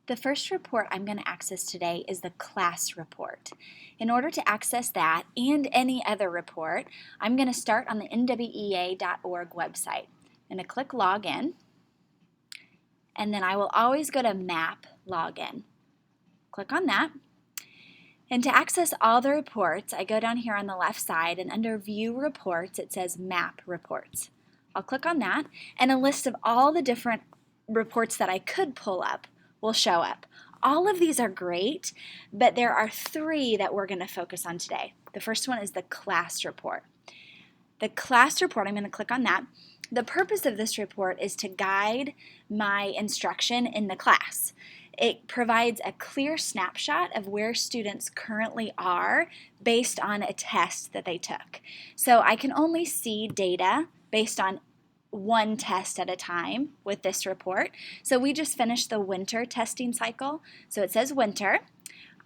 The first report I'm going to access today is the class report. In order to access that and any other report, I'm going to start on the nwea.org website. I'm going to click Login, and then I will always go to Map Login. Click on that. And to access all the reports, I go down here on the left side, and under View Reports, it says Map Reports. I'll click on that, and a list of all the different reports that I could pull up will show up. All of these are great, but there are three that we're going to focus on today. The first one is the class report. The class report, I'm going to click on that. The purpose of this report is to guide my instruction in the class. It provides a clear snapshot of where students currently are based on a test that they took. So I can only see data based on one test at a time with this report. So we just finished the winter testing cycle. So it says winter.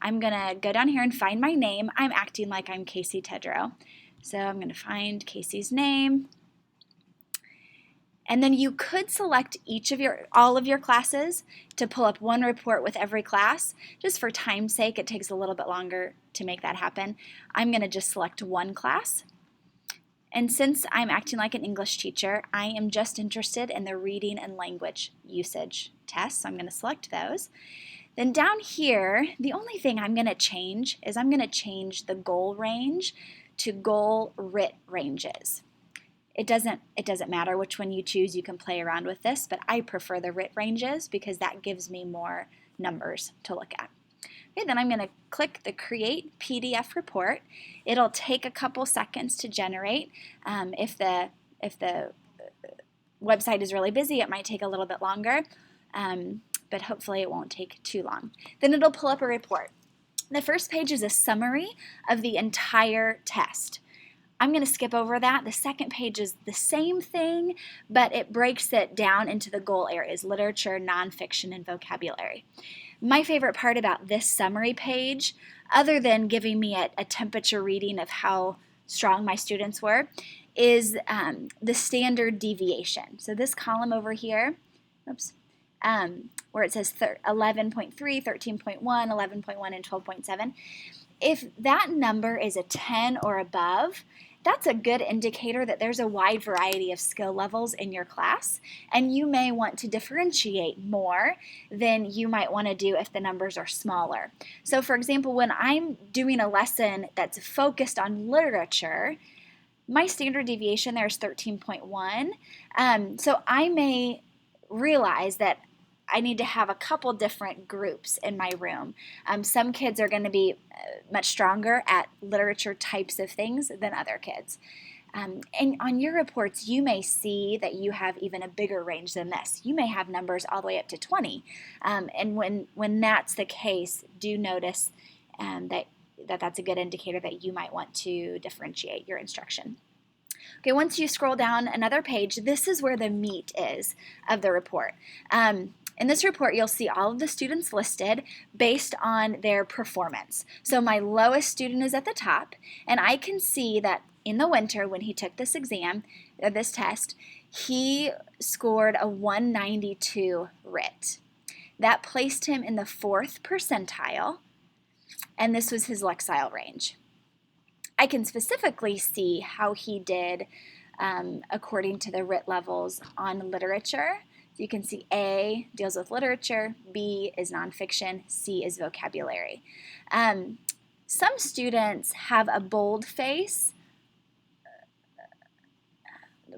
I'm going to go down here and find my name. I'm acting like I'm Casey Tedrow. So I'm going to find Casey's name. And then you could select all of your classes to pull up one report with every class. Just for time's sake, it takes a little bit longer to make that happen. I'm going to just select one class. And since I'm acting like an English teacher, I am just interested in the reading and language usage tests, so I'm going to select those. Then down here, the only thing I'm going to change is I'm going to change the goal range to goal RIT ranges. It doesn't matter which one you choose, you can play around with this, but I prefer the RIT ranges because that gives me more numbers to look at. Okay, then I'm going to click the Create PDF Report. It'll take a couple seconds to generate. If the website is really busy, it might take a little bit longer, but hopefully it won't take too long. Then it'll pull up a report. The first page is a summary of the entire test. I'm going to skip over that. The second page is the same thing, but it breaks it down into the goal areas: literature, nonfiction, and vocabulary. My favorite part about this summary page, other than giving me a temperature reading of how strong my students were, is the standard deviation. So this column over here, where it says 11.3, 13.1, 11.1, and 12.7, if that number is a 10 or above, that's a good indicator that there's a wide variety of skill levels in your class, and you may want to differentiate more than you might want to do if the numbers are smaller. So for example, when I'm doing a lesson that's focused on literature, my standard deviation there is 13.1. So I may realize that I need to have a couple different groups in my room. Some kids are going to be much stronger at literature types of things than other kids. And on your reports, you may see that you have even a bigger range than this. You may have numbers all the way up to 20. And when that's the case, do notice that's a good indicator that you might want to differentiate your instruction. Okay, once you scroll down another page, this is where the meat is of the report. In this report, you'll see all of the students listed based on their performance. So my lowest student is at the top, and I can see that in the winter when he took this exam, or this test, he scored a 192 RIT. That placed him in the 4th percentile, and this was his Lexile range. I can specifically see how he did according to the RIT levels on literature. So you can see A deals with literature, B is nonfiction, C is vocabulary. Some students have a boldface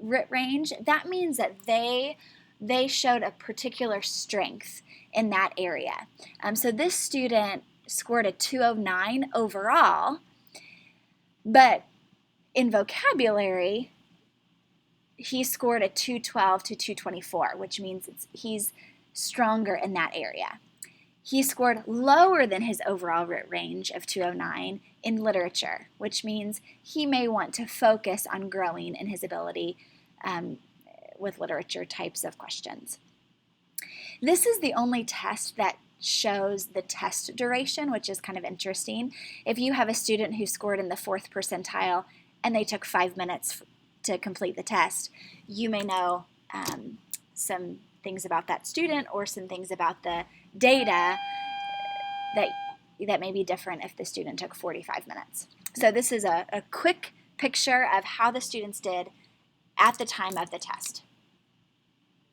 RIT range. That means that they showed a particular strength in that area. So this student scored a 209 overall, but in vocabulary, he scored a 212 to 224, which means he's stronger in that area. He scored lower than his overall RIT range of 209 in literature, which means he may want to focus on growing in his ability with literature types of questions. This is the only test that shows the test duration, which is kind of interesting. If you have a student who scored in the 4th percentile and they took 5 minutes to complete the test, you may know some things about that student or some things about the data that may be different if the student took 45 minutes. So this is a quick picture of how the students did at the time of the test.